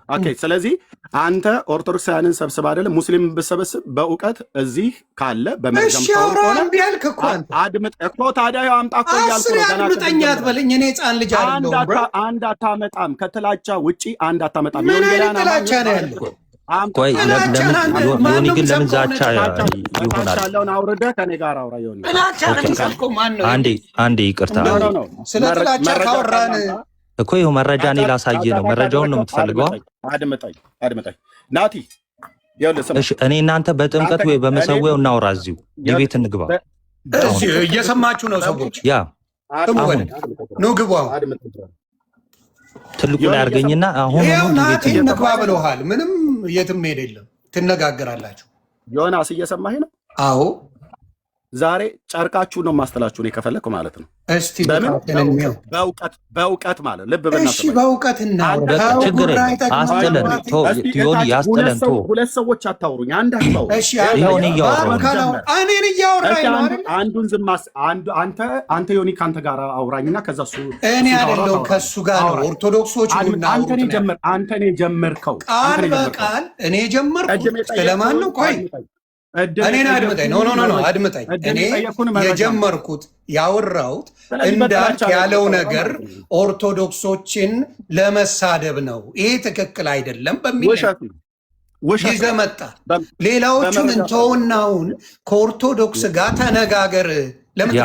ኦኬ ስለዚህ አንተ ኦርቶዶክሳውያንን ሰብስብ አይደለም ሙስሊም ብሰበስብ በእውቀት እዚህ ካለ በመርገም ታውቆ ነው ቢያልክ እኮ አንተ አድምጥ እኮ ታዲያ አምጣ እኮ ያልኩ ነው ገና አድምጠኛት በለኝ እኔ ህፃን ልጅ አይደለሁም አንድ አታመጣም ከተላቻ ውጪ አንድ አታመጣም የወንጌላና ተላቻ ነው ያለው ቆይ ዮኒ ግን ለምን ዛቻ ይሆናል ያለውን አውርደህ ከኔ ጋር አውራ ዮኒ አንዴ ይቅርታ ስለ ተላቻ ካወራን እኮ ይኸው መረጃ እኔ ላሳይ ነው መረጃውን ነው የምትፈልገው አድምጠኝ ናቲ እሺ እኔ እናንተ በጥምቀት ወይ በመሰዊያው እናውራ እዚሁ የቤት እንግባ እየሰማችሁ ነው ሰዎች ያ ኑ ግቡ ትልቁ ላይ አድርገኝና አሁን ናቲ እንግባ ብለውሃል ምንም የትም ሄድ የለም ትነጋገራላችሁ ዮናስ እየሰማኸኝ ነው አዎ ዛሬ ጨርቃችሁ ነው ማስተላችሁ ነው ከፈለኩ ማለት ነው እስቲ በእውቀት ማለት ልብ በእናትህ እሺ በእውቀትና ችግር አስተለን ዮኒ ያስተለን ሁለት ሰዎች አታውሩኝ አንድ አታውሩ እሺ እኔን እያወራኝ ነው አይደል አንዱን ዝማስ አንተ ዮኒ ካንተ ጋር አውራኝና ከዛ እሱ እኔ አይደለም ከሱ ጋር ነው ኦርቶዶክሶች ነው አንተ ነህ ጀመርከው ቃል በቃል እኔ ጀመርኩት ስለማን ነው ቆይ እኔን አድምጠኝ ኖ አድምጠኝ እኔ የጀመርኩት ያወራሁት እንዳልክ ያለው ነገር ኦርቶዶክሶችን ለመሳደብ ነው ይሄ ትክክል አይደለም በሚል ይዘህ መጣ ሌላዎቹን እንተውናውን ከኦርቶዶክስ ጋር ተነጋገር ለምን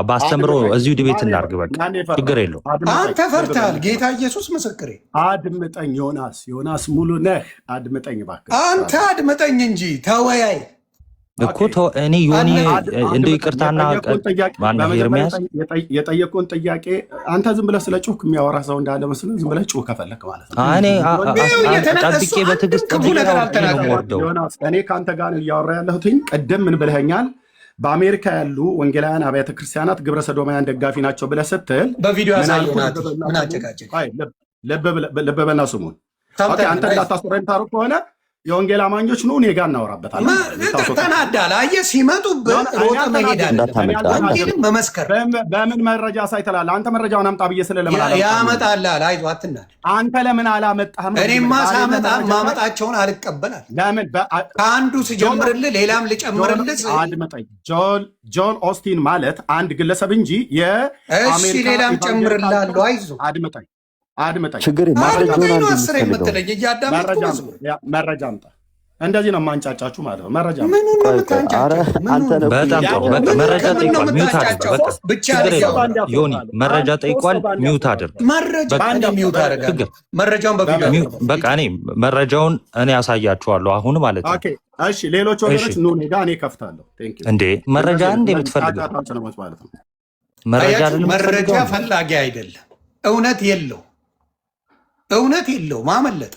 ባስተምሮ እዚሁ ድቤት እናርግ በቃ ችግር የለው አንተ ፈርታል ጌታ ኢየሱስ ምስክሬ አድምጠኝ ዮናስ ሙሉ ነህ አድምጠኝ እባክህ አንተ አድምጠኝ እንጂ ተወያይ እኮ እኔ ዮኒ እንደ ይቅርታና ማነው ኤርሚያስ የጠየቁን ጥያቄ አንተ ዝም ብለህ ስለ ጩህ የሚያወራ ሰው እንዳለ መስሎህ ዝም ብለህ ጩህ ከፈለክ ማለት ነው እኔ ጠብቄ በትዕግስት ዮናስ እኔ ከአንተ ጋር እያወራ ያለሁትኝ ቅድም ምን ብለኸኛል በአሜሪካ ያሉ ወንጌላውያን አብያተ ክርስቲያናት ግብረ ሰዶማውያን ደጋፊ ናቸው ብለህ ስትል በቪዲዮ ያሳዩናት ምን አጨቃጨቅ ልብ በልና ስሙን አንተ እንዳታስወረኝ ታሩ ከሆነ የወንጌል አማኞች ነው እኔ ጋር እናወራበታለን ተናዳል አየህ ሲመጡብህ ሮጠህ መሄድ አለብህ መመስከር በምን መረጃ ሳይተላል አንተ መረጃውን አምጣ ብዬ ስለለምን ያመጣልሃል አይዞህ አትናደድ አንተ ለምን አላመጣህም እኔማ ሳመጣ ማመጣቸውን አልቀበላል ለምን ከአንዱ ስጀምርልህ ሌላም ልጨምርልህ አድምጠኝ ጆን ኦስቲን ማለት አንድ ግለሰብ እንጂ እሺ ሌላም ጨምርልሃለሁ አይዞህ አድምጠኝ ችግር መረጃ አምጣ እንደዚህ ነው ማንጫጫችሁ ማለት ነው መረጃ በጣም ጥሩ በቃ መረጃ ጠይቋል ሚውት አድርግ በቃ ችግር የለውም ዮኒ መረጃ ጠይቋል ሚውት አድርግ መረጃውን በቪዲዮ በቃ እኔ መረጃውን እኔ ያሳያችኋለሁ አሁን ማለት ነው እሺ ሌሎች ወገኖች ኑ እኔ ጋር እኔ ከፍታለሁ እንዴ መረጃ እንዴ የምትፈልገው መረጃ ፈላጊ አይደለም እውነት የለው ማመለጠ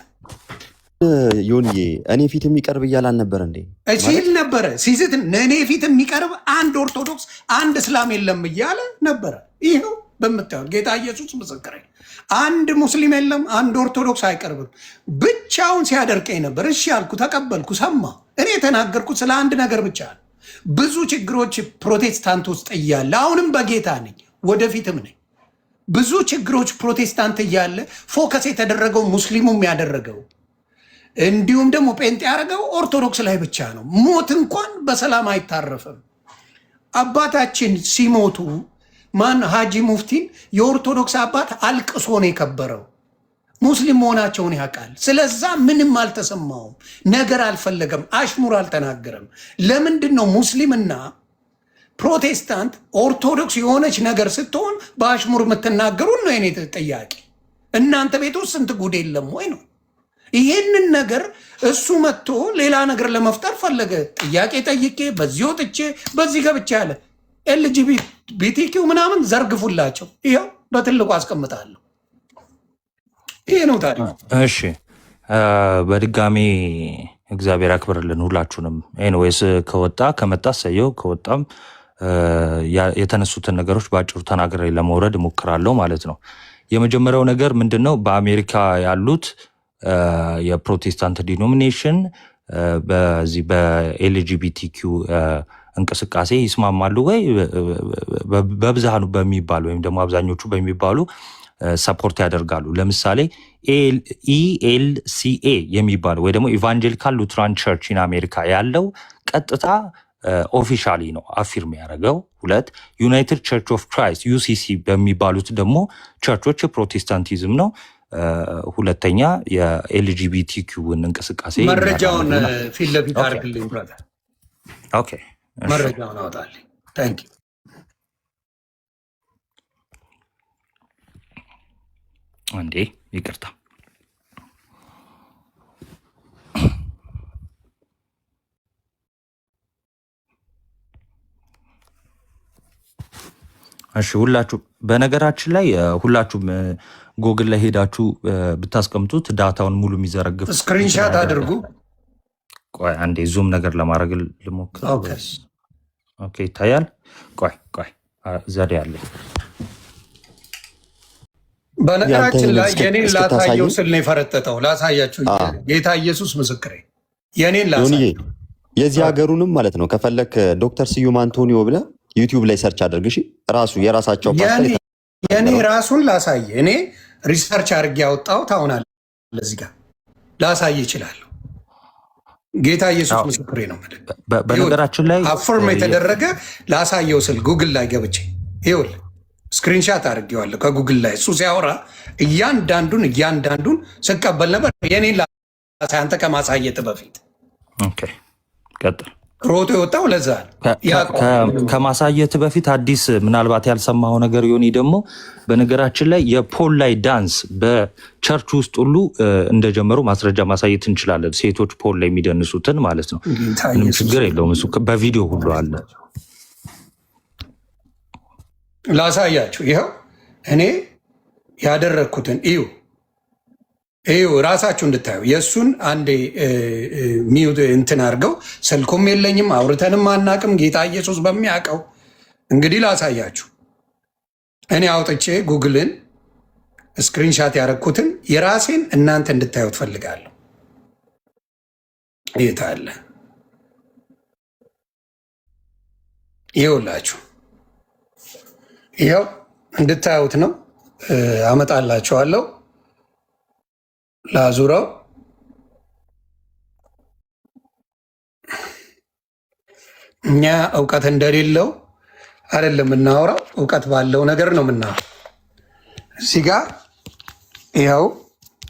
ዮኒዬ እኔ ፊት የሚቀርብ እያለ አልነበር እንዴ ሲል ነበረ ሲዝት እኔ ፊት የሚቀርብ አንድ ኦርቶዶክስ አንድ እስላም የለም እያለ ነበረ ይሄው በመታወቅ ጌታ ኢየሱስ ምስክሬ አንድ ሙስሊም የለም አንድ ኦርቶዶክስ አይቀርብም ብቻውን ሲያደርቀኝ ነበር እሺ ያልኩ ተቀበልኩ ሰማ እኔ የተናገርኩት ስለ አንድ ነገር ብቻ ብዙ ችግሮች ፕሮቴስታንት ውስጥ እያለ አሁንም በጌታ ነኝ ወደፊትም ነኝ ብዙ ችግሮች ፕሮቴስታንት እያለ ፎከስ የተደረገው ሙስሊሙም ያደረገው እንዲሁም ደግሞ ጴንጤ ያደረገው ኦርቶዶክስ ላይ ብቻ ነው ሞት እንኳን በሰላም አይታረፍም አባታችን ሲሞቱ ማን ሀጂ ሙፍቲን የኦርቶዶክስ አባት አልቅሶ ነው የከበረው ሙስሊም መሆናቸውን ያውቃል ስለዛ ምንም አልተሰማውም ነገር አልፈለገም አሽሙር አልተናገረም ለምንድን ነው ሙስሊምና ፕሮቴስታንት ኦርቶዶክስ የሆነች ነገር ስትሆን በአሽሙር የምትናገሩን ነው የኔ ጥያቄ እናንተ ቤት ውስጥ ስንት ጉድ የለም ወይ ነው ይሄንን ነገር እሱ መጥቶ ሌላ ነገር ለመፍጠር ፈለገ ጥያቄ ጠይቄ በዚህ ወጥቼ በዚህ ገብቼ ያለ ኤልጂቢቲኪው ምናምን ዘርግፉላቸው ይኸው በትልቁ አስቀምጣለሁ ይሄ ነው ታዲያ እሺ በድጋሚ እግዚአብሔር ያክብርልን ሁላችሁንም ኤኒዌይስ ከመጣ ሰየው ከወጣም የተነሱትን ነገሮች ባጭሩ ተናግሬ ለመውረድ እሞክራለሁ ማለት ነው የመጀመሪያው ነገር ምንድነው በአሜሪካ ያሉት የፕሮቴስታንት ዲኖሚኔሽን በዚህ በኤልጂቢቲኪው እንቅስቃሴ ይስማማሉ ወይ በብዛኑ በሚባሉ ወይም ደግሞ አብዛኞቹ በሚባሉ ሰፖርት ያደርጋሉ። ለምሳሌ ELCA የሚባለው ወይ ደግሞ ኢቫንጀሊካል ሉትራን ቸርች ኢን አሜሪካ ያለው ቀጥታ ኦፊሻሊ ነው አፊርም ያደረገው። 2 ዩናይትድ ቸርች ኦፍ ክራይስት UCC በሚባሉት ደግሞ ቸርቾች የፕሮቴስታንቲዝም ነው። ሁለተኛ የLGBTQን እንቅስቃሴ መረጃውን ፊት ለፊት አድርግልኝ ብራዘር። ኦኬ መረጃውን አውጣልኝ። ታንክ ዩ። አንዴ ይቅርታ። እሺ ሁላችሁ በነገራችን ላይ ሁላችሁም ጎግል ላይ ሄዳችሁ ብታስቀምጡት ዳታውን ሙሉ የሚዘረግፍ ስክሪንሻት አድርጉ። ቆይ አንዴ ዙም ነገር ለማድረግ ልሞክር። ኦኬ ይታያል። ቆይ ዘዴ አለ። በነገራችን ላይ የኔን ላሳየው ስል ነው የፈረጠጠው። ላሳያችሁ። ጌታ ኢየሱስ ምስክሬ፣ የኔን ላሳየው የዚህ ሀገሩንም ማለት ነው። ከፈለክ ዶክተር ስዩም አንቶኒዮ ብለህ ዩቲዩብ ላይ ሰርች አድርግ። እሺ ራሱ የራሳቸው የኔ ራሱን ላሳይ። እኔ ሪሰርች አድርጌ ያወጣሁት አሁን አለ እዚህ ጋር ላሳይ ይችላል። ጌታ ኢየሱስ ምስክሬ ነው። በነገራችን ላይ አፎርም የተደረገ ላሳየው ስል ጉግል ላይ ገብቼ ይኸውልህ ስክሪንሻት አድርጌዋለሁ ከጉግል ላይ። እሱ ሲያወራ እያንዳንዱን ስቀበል ነበር። የኔን ላሳይ አንተ ከማሳየት በፊት ኦኬ ቀጥል። ሮጦ የወጣው ለዛ ከማሳየት በፊት አዲስ ምናልባት ያልሰማው ነገር ይሆን ደግሞ በነገራችን ላይ የፖል ላይ ዳንስ በቸርች ውስጥ ሁሉ እንደጀመሩ ማስረጃ ማሳየት እንችላለን። ሴቶች ፖል ላይ የሚደንሱትን ማለት ነው። ምንም ችግር የለውም። እሱ በቪዲዮ ሁሉ አለ። ላሳያችሁ። ይኸው እኔ ያደረግኩትን እዩ ራሳችሁ እንድታዩ። የእሱን አንዴ ሚውት እንትን አድርገው። ስልኩም የለኝም አውርተንም አናቅም። ጌታ ኢየሱስ በሚያውቀው እንግዲህ ላሳያችሁ። እኔ አውጥቼ ጉግልን ስክሪንሻት ያደረግኩትን የራሴን እናንተ እንድታዩ ትፈልጋለሁ። የት አለ? ይኸውላችሁ፣ ይኸው እንድታዩት ነው። አመጣላችኋለሁ። ላዙረው። እኛ እውቀት እንደሌለው አይደለም የምናወራው፣ እውቀት ባለው ነገር ነው የምናወራው። እዚህ ጋ ይኸው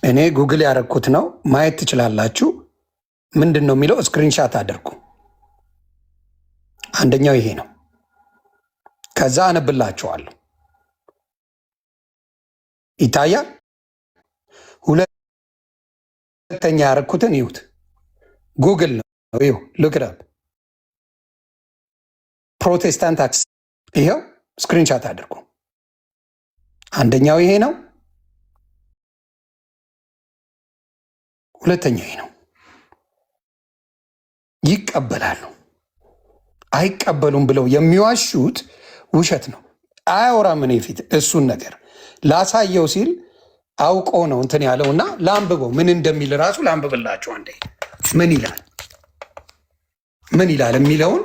እኔ ጉግል ያደረግኩት ነው፣ ማየት ትችላላችሁ። ምንድን ነው የሚለው? ስክሪንሻት አድርጉ። አንደኛው ይሄ ነው። ከዛ አነብላችኋለሁ። ይታያል። ሁለተኛ ያደረግኩትን ይሁት ጉግል ነው። ይኸው ልክዳፕ ፕሮቴስታንት አክስ። ይኸው ስክሪንሻት አድርጉ። አንደኛው ይሄ ነው። ሁለተኛው ይሄ ነው። ይቀበላሉ አይቀበሉም ብለው የሚዋሹት ውሸት ነው። አያወራም። እኔ ፊት እሱን ነገር ላሳየው ሲል አውቆ ነው እንትን ያለውና ላንብበው፣ ምን እንደሚል ራሱ ላንብብላችሁ አንዴ። ምን ይላል የሚለውን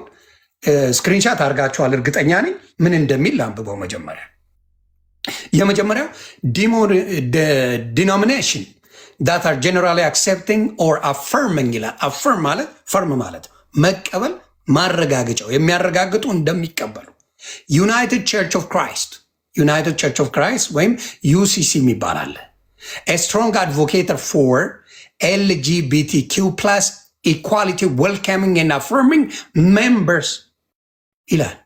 ስክሪንሻት አድርጋችኋል እርግጠኛ ነኝ። ምን እንደሚል ላንብበው። የመጀመሪያው ዲኖሚኔሽን that are generally accepting or affirming ይላል። affirm ማለት ፈርም ማለት መቀበል፣ ማረጋገጫው የሚያረጋግጡ እንደሚቀበሉ ዩናይትድ ቸርች ኦፍ ክራይስት ወይም UCC የሚባል አለ። a strong advocate for LGBTQ+ equality, welcoming and affirming members ይላል።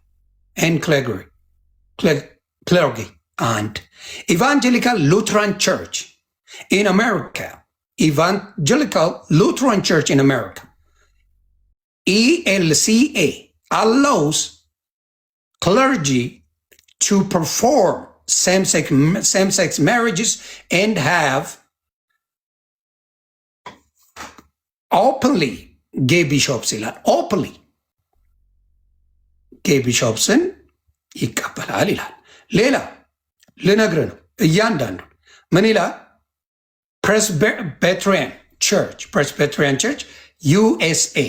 and clergy and Evangelical Lutheran Church in America. Evangelical Lutheran Church in America, ELCA, allows clergy to perform same-sex marriages and have openly gay bishops ይላል። openly gay bishops-ን ይቀበላል ይላል። ሌላ ልነግርህ ነው እያንዳንዱ ምን ይላል? Presbyterian Church USA,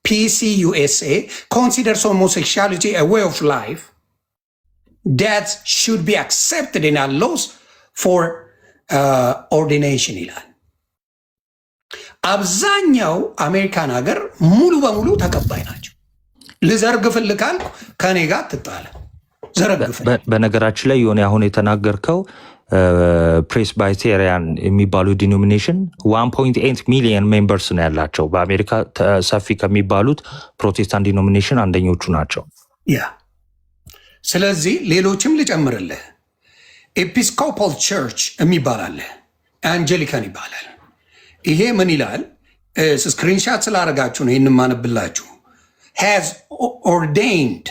PCUSA considers homosexuality a way of life that should be accepted and allows ፎር ኦርዲኔሽን ይላል። አብዛኛው አሜሪካን ሀገር ሙሉ በሙሉ ተቀባይ ናቸው። ልዘርግፍልህ ካልኩ ከኔ ጋር ትጣለ ዘረግፍ። በነገራችን ላይ የሆነ አሁን የተናገርከው ፕሬስባይቴሪያን የሚባሉ ዲኖሚኔሽን 1.8 ሚሊዮን ሜምበርስ ነው ያላቸው። በአሜሪካ ሰፊ ከሚባሉት ፕሮቴስታንት ዲኖሚኔሽን አንደኞቹ ናቸው። ያ ስለዚህ ሌሎችም ልጨምርልህ። ኤፒስኮፓል ቸርች የሚባል አለ፣ አንጀሊካን ይባላል። ይሄ ምን ይላል? ስክሪንሻት ስላደረጋችሁ ነው ይህን ማነብላችሁ። has ordained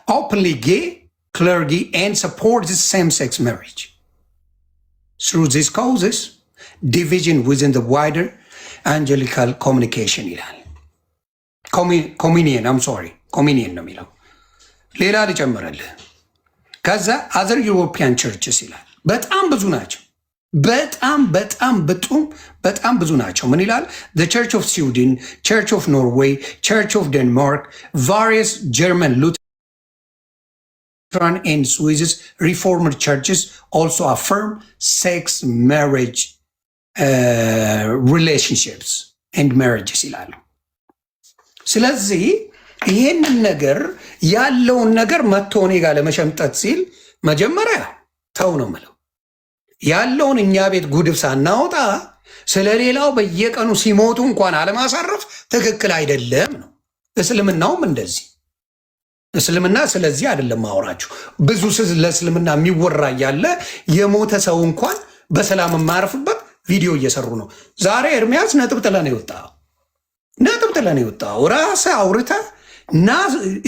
openly gay clergy and supports same-sex marriage. Through these causes, division within the wider evangelical communication ይላል። ኮሚኒየን ነው የሚለው። ሌላ ልጨምረልህ። ከዛ other European churches ይላል። በጣም ብዙ ናቸው። በጣም ብዙ ናቸው። ምን ይላል? the Church of Sweden, Church of Norway, Church of Denmark, various German Lutheran and Swiss Reformed churches also affirm sex marriage relationships and marriages ይላሉ። ስለዚህ ይህንን ነገር ያለውን ነገር መጥቶ እኔ ጋር ለመሸምጠት ሲል መጀመሪያ ተው ነው የምለው። ያለውን እኛ ቤት ጉድፍ ሳናወጣ ስለሌላው በየቀኑ ሲሞቱ እንኳን አለማሳረፍ ትክክል አይደለም ነው። እስልምናውም እንደዚህ። እስልምና ስለዚህ አይደለም ማወራችሁ። ብዙ ለእስልምና የሚወራ ያለ የሞተ ሰው እንኳን በሰላም የማያርፍበት ቪዲዮ እየሰሩ ነው። ዛሬ ኤርሚያስ ነጥብ ጥለን የወጣው ራስህ አውርተህ እና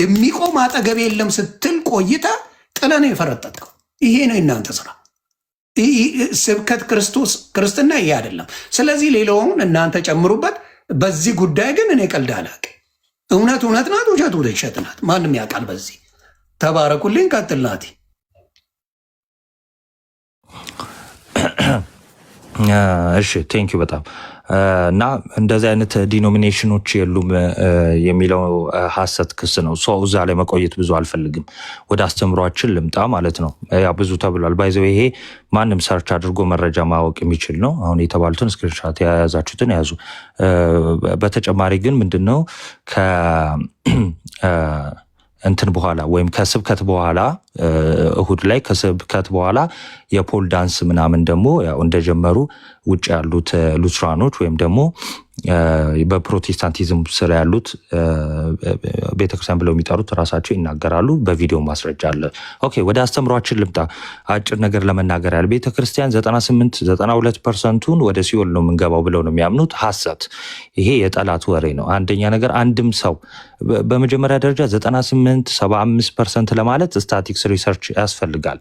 የሚቆም አጠገብ የለም ስትል ቆይተ ጥለን የፈረጠጥከው ይሄ ነው የእናንተ ስራ። ስብከት ክርስትና ይሄ አይደለም። ስለዚህ ሌላውን እናንተ ጨምሩበት። በዚህ ጉዳይ ግን እኔ ቀልድ አላውቅም። እውነት ናት፣ ውሸት ውሸት ናት። ማንም ያውቃል። በዚህ ተባረኩልኝ። ቀጥል ናቲ። እሺ ቴንኪዩ በጣም እና እንደዚህ አይነት ዲኖሚኔሽኖች የሉም የሚለው ሐሰት ክስ ነው። ሰው እዛ ላይ መቆየት ብዙ አልፈልግም። ወደ አስተምሯችን ልምጣ ማለት ነው። ያ ብዙ ተብሏል። ባይዘው ይሄ ማንም ሰርች አድርጎ መረጃ ማወቅ የሚችል ነው። አሁን የተባሉትን ስክሪንሻት የያዛችሁትን ያዙ። በተጨማሪ ግን ምንድነው እንትን በኋላ ወይም ከስብከት በኋላ እሁድ ላይ ከስብከት በኋላ የፖል ዳንስ ምናምን ደግሞ ያው እንደጀመሩ ውጭ ያሉት ሉትራኖች ወይም ደግሞ በፕሮቴስታንቲዝም ስር ያሉት ቤተክርስቲያን ብለው የሚጠሩት ራሳቸው ይናገራሉ። በቪዲዮ ማስረጃ አለ። ኦኬ ወደ አስተምሯችን ልምጣ። አጭር ነገር ለመናገር ያለ ቤተክርስቲያን 98-92% ወደ ሲኦል ነው የምንገባው ብለው ነው የሚያምኑት። ሐሰት። ይሄ የጠላት ወሬ ነው። አንደኛ ነገር አንድም ሰው በመጀመሪያ ደረጃ 98-75% ለማለት ስታቲክስ ሪሰርች ያስፈልጋል።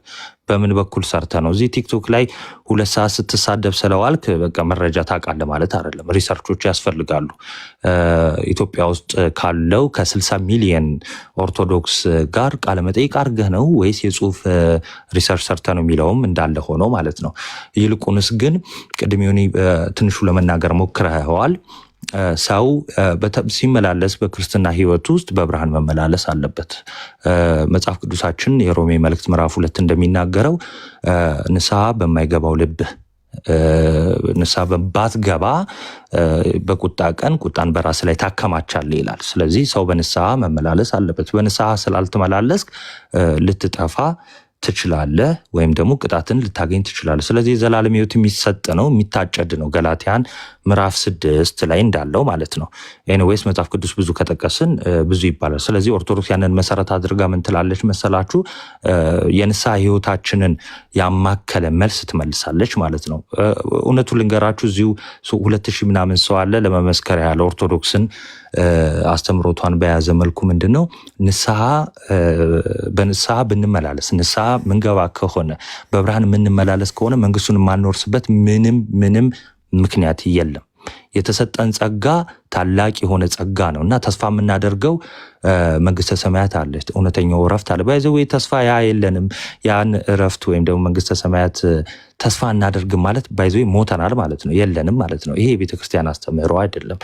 በምን በኩል ሰርተ ነው እዚህ ቲክቶክ ላይ 2 ሰዓት ስትሳደብ ስለዋልክ በቃ መረጃ ታውቃለህ ማለት አይደለም። ሪሰርቾች ያስፈልጋሉ። ኢትዮጵያ ውስጥ ካለው ከ60 ሚሊዮን ኦርቶዶክስ ጋር ቃለመጠይቅ አድርገህ ነው ወይስ የጽሁፍ ሪሰርች ሰርተ ነው የሚለውም እንዳለ ሆኖ ማለት ነው። ይልቁንስ ግን ቅድም ትንሹ ለመናገር ሞክረኸዋል። ሰው ሲመላለስ በክርስትና ህይወት ውስጥ በብርሃን መመላለስ አለበት። መጽሐፍ ቅዱሳችን የሮሜ መልእክት ምዕራፍ 2 እንደሚናገረው ንስሐ በማይገባው ልብህ ንስሐ ባትገባ በቁጣ ቀን ቁጣን በራስ ላይ ታከማቻለህ ይላል። ስለዚህ ሰው በንስሐ መመላለስ አለበት። በንስሐ ስላልተመላለስክ ልትጠፋ ትችላለህ ወይም ደግሞ ቅጣትን ልታገኝ ትችላለህ። ስለዚህ የዘላለም ህይወት የሚሰጥ ነው፣ የሚታጨድ ነው። ገላትያን ምዕራፍ 6 ላይ እንዳለው ማለት ነው። ኤኒዌይስ መጽሐፍ ቅዱስ ብዙ ከጠቀስን ብዙ ይባላል። ስለዚህ ኦርቶዶክስ ያንን መሰረት አድርጋ ምን ትላለች መሰላችሁ? የንስሐ ህይወታችንን ያማከለ መልስ ትመልሳለች ማለት ነው። እውነቱን ልንገራችሁ እዚሁ 2000 ምናምን ሰው አለ ለመመስከር ያለ ኦርቶዶክስን አስተምሮቷን በያዘ መልኩ ምንድነው በንስሐ ብንመላለስ ንስሐ ምንገባ ከሆነ በብርሃን የምንመላለስ ከሆነ መንግስቱን የማንወርስበት ምንም ምክንያት የለም። የተሰጠን ጸጋ ታላቅ የሆነ ጸጋ ነው እና ተስፋ የምናደርገው መንግስተ ሰማያት አለች፣ እውነተኛው እረፍት አለ። ባይዘው ተስፋ ያ የለንም ያን እረፍት ወይም ደግሞ መንግስተ ሰማያት ተስፋ እናደርግም ማለት ባይዘው ሞተናል ማለት ነው፣ የለንም ማለት ነው። ይሄ የቤተክርስቲያን አስተምህሮ አይደለም።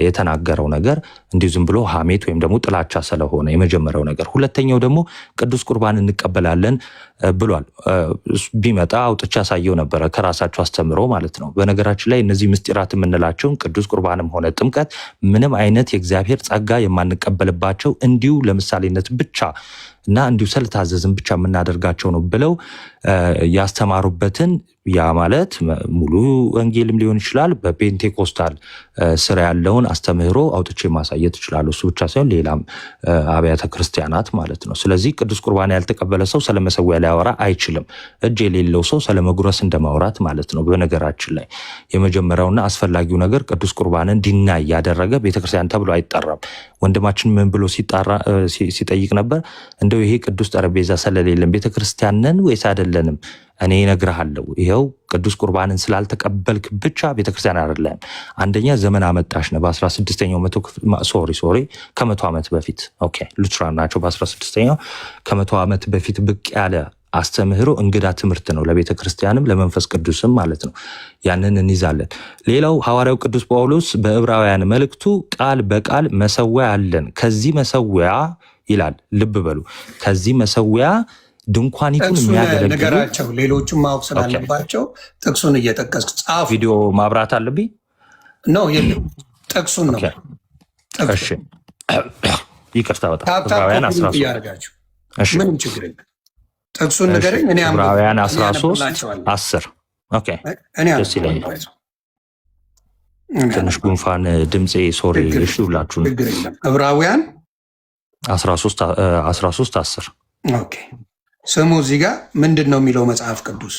የተናገረው ነገር እንዲሁ ዝም ብሎ ሐሜት ወይም ደግሞ ጥላቻ ስለሆነ የመጀመሪያው ነገር። ሁለተኛው ደግሞ ቅዱስ ቁርባን እንቀበላለን ብሏል። ቢመጣ አውጥቻ ያሳየው ነበረ ከራሳቸው አስተምሮ ማለት ነው። በነገራችን ላይ እነዚህ ምስጢራት የምንላቸውን ቅዱስ ቁርባንም ሆነ ጥምቀት ምንም አይነት የእግዚአብሔር ጸጋ የማንቀበልባቸው እንዲሁ ለምሳሌነት ብቻ እና እንዲሁ ስለታዘዝን ብቻ የምናደርጋቸው ነው ብለው ያስተማሩበትን ያ ማለት ሙሉ ወንጌልም ሊሆን ይችላል። በፔንቴኮስታል ስራ ያለውን አስተምህሮ አውጥቼ ማሳየት ይችላል። እሱ ብቻ ሳይሆን ሌላም አብያተ ክርስቲያናት ማለት ነው። ስለዚህ ቅዱስ ቁርባን ያልተቀበለ ሰው ስለመሰዊያ ሊያወራ አይችልም። እጅ የሌለው ሰው ስለመጉረስ እንደማውራት ማለት ነው። በነገራችን ላይ የመጀመሪያውና አስፈላጊው ነገር ቅዱስ ቁርባንን ዲናይ ያደረገ ቤተክርስቲያን ተብሎ አይጠራም። ወንድማችን ምን ብሎ ሲጠይቅ ነበር? እንደው ይሄ ቅዱስ ጠረጴዛ ስለሌለን ቤተክርስቲያን ነን ወይስ አይደለንም? እኔ እነግርሃለሁ፣ ይኸው ቅዱስ ቁርባንን ስላልተቀበልክ ብቻ ቤተክርስቲያን አይደለም። አንደኛ ዘመን አመጣሽ ነው። በ16ኛው መቶ ከመቶ ዓመት በፊት ሉትራን ናቸው። በ16ኛው ከመቶ ዓመት በፊት ብቅ ያለ አስተምህሮ እንግዳ ትምህርት ነው ለቤተ ክርስቲያንም ለመንፈስ ቅዱስም ማለት ነው። ያንን እንይዛለን። ሌላው ሐዋርያው ቅዱስ ጳውሎስ በዕብራውያን መልእክቱ ቃል በቃል መሰዊያ አለን፣ ከዚህ መሰዊያ ይላል። ልብ በሉ፣ ከዚህ መሰዊያ ድንኳኒቱን የሚያገለግሉ ነገራቸው ሌሎቹም ማወቅ ስላለባቸው ጥቅሱን እየጠቀስክ ጻፍ። ቪዲዮ ማብራት አለብኝ ነው የለም፣ ጥቅሱን ነው። እሺ ይቅርታ፣ በጣም ዕብራውያን 13 ያርጋችሁ። ምንም ችግር የለም። ጥቅሱን ንገረኝ። እኔ ዕብራውያን 13:10 ኦኬ። ደስ ይለኛል። ትንሽ ጉንፋን ድምፄ ሶሪ። እሺ ሁላችሁ ዕብራውያን 13:10 ኦኬ። ስሙ እዚህ ጋር ምንድን ነው የሚለው መጽሐፍ ቅዱስ?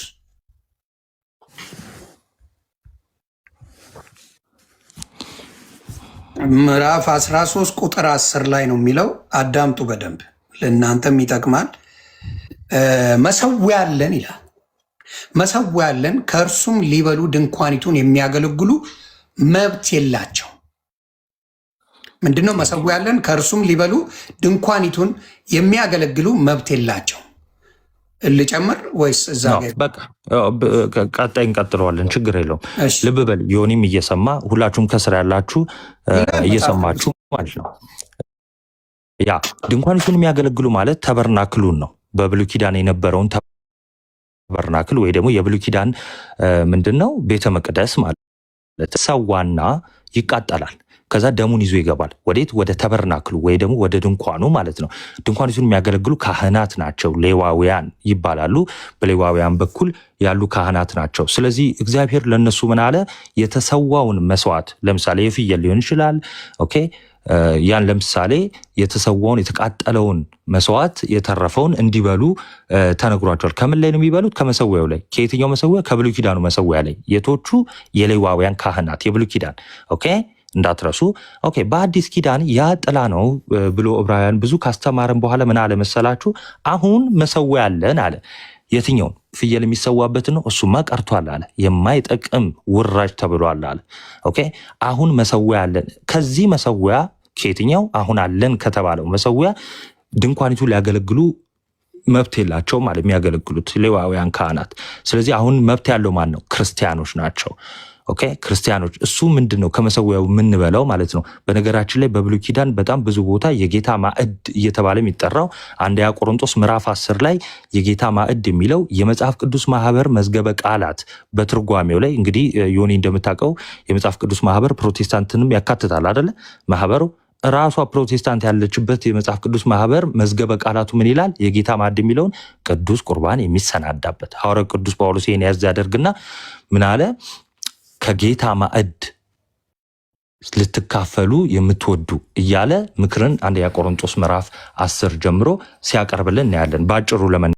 ምዕራፍ 13 ቁጥር 10 ላይ ነው የሚለው። አዳምጡ በደንብ ለእናንተም ይጠቅማል። መሰዊያ አለን ይላል። መሰዊያ አለን፣ ከእርሱም ሊበሉ ድንኳኒቱን የሚያገለግሉ መብት የላቸው። ምንድነው መሰዊያ አለን፣ ከእርሱም ሊበሉ ድንኳኒቱን የሚያገለግሉ መብት የላቸው። ልጨምር ወይስ እዛ ቀጣይ እንቀጥለዋለን? ችግር የለውም። ልብ በል ዮኒም እየሰማ ሁላችሁም ከስራ ያላችሁ እየሰማችሁ ማለት ነው። ያ ድንኳኒቱን የሚያገለግሉ ማለት ተበርናክሉን ነው። በብሉይ ኪዳን የነበረውን ተበርናክል ወይ ደግሞ የብሉይ ኪዳን ምንድነው ቤተ መቅደስ ማለት ሰዋና ይቃጠላል። ከዛ ደሙን ይዞ ይገባል። ወዴት? ወደ ተበርናክሉ ወይ ደግሞ ወደ ድንኳኑ ማለት ነው። ድንኳኒቱን የሚያገለግሉ ካህናት ናቸው፣ ሌዋውያን ይባላሉ። በሌዋውያን በኩል ያሉ ካህናት ናቸው። ስለዚህ እግዚአብሔር ለነሱ ምን አለ? የተሰዋውን መስዋዕት ለምሳሌ የፍየል ሊሆን ይችላል። ኦኬ ያን ለምሳሌ የተሰዋውን የተቃጠለውን መስዋዕት የተረፈውን እንዲበሉ ተነግሯቸዋል። ከምን ላይ ነው የሚበሉት? ከመሰዊያው ላይ። ከየትኛው መሰዊያ? ከብሉይ ኪዳኑ መሰዊያ ላይ። የቶቹ? የሌዋውያን ካህናት የብሉይ ኪዳን። ኦኬ እንዳትረሱ። ኦኬ በአዲስ ኪዳን ያ ጥላ ነው ብሎ ዕብራውያን ብዙ ካስተማረን በኋላ ምን አለ መሰላችሁ? አሁን መሰዊያ አለን አለ። የትኛውን? ፍየል የሚሰዋበት ነው። እሱማ ቀርቷል አለ። የማይጠቅም ውራጅ ተብሏል አለ። ኦኬ አሁን መሰዊያ አለን። ከዚህ መሰዊያ ከየትኛው? አሁን አለን ከተባለው መሰዊያ ድንኳኒቱ ሊያገለግሉ መብት የላቸው ማለት የሚያገለግሉት ሌዋውያን ካህናት። ስለዚህ አሁን መብት ያለው ማን ነው? ክርስቲያኖች ናቸው። ኦኬ ክርስቲያኖች። እሱ ምንድን ነው? ከመሰዊያው የምንበላው ማለት ነው። በነገራችን ላይ በብሉይ ኪዳን በጣም ብዙ ቦታ የጌታ ማዕድ እየተባለ የሚጠራው አንደኛ ቆሮንቶስ ምዕራፍ 10 ላይ የጌታ ማዕድ የሚለው የመጽሐፍ ቅዱስ ማህበር መዝገበ ቃላት በትርጓሜው ላይ እንግዲህ ዮኒ እንደምታውቀው የመጽሐፍ ቅዱስ ማህበር ፕሮቴስታንትንም ያካትታል አይደለ? ማህበሩ ራሷ ፕሮቴስታንት ያለችበት የመጽሐፍ ቅዱስ ማህበር መዝገበ ቃላቱ ምን ይላል? የጌታ ማዕድ የሚለውን ቅዱስ ቁርባን የሚሰናዳበት። ሐዋርያው ቅዱስ ጳውሎስ ይሄን ያዝ ያደርግና ምን አለ? ከጌታ ማዕድ ልትካፈሉ የምትወዱ እያለ ምክርን አንደኛ ቆሮንቶስ ምዕራፍ 10 ጀምሮ ሲያቀርብልን እናያለን። ባጭሩ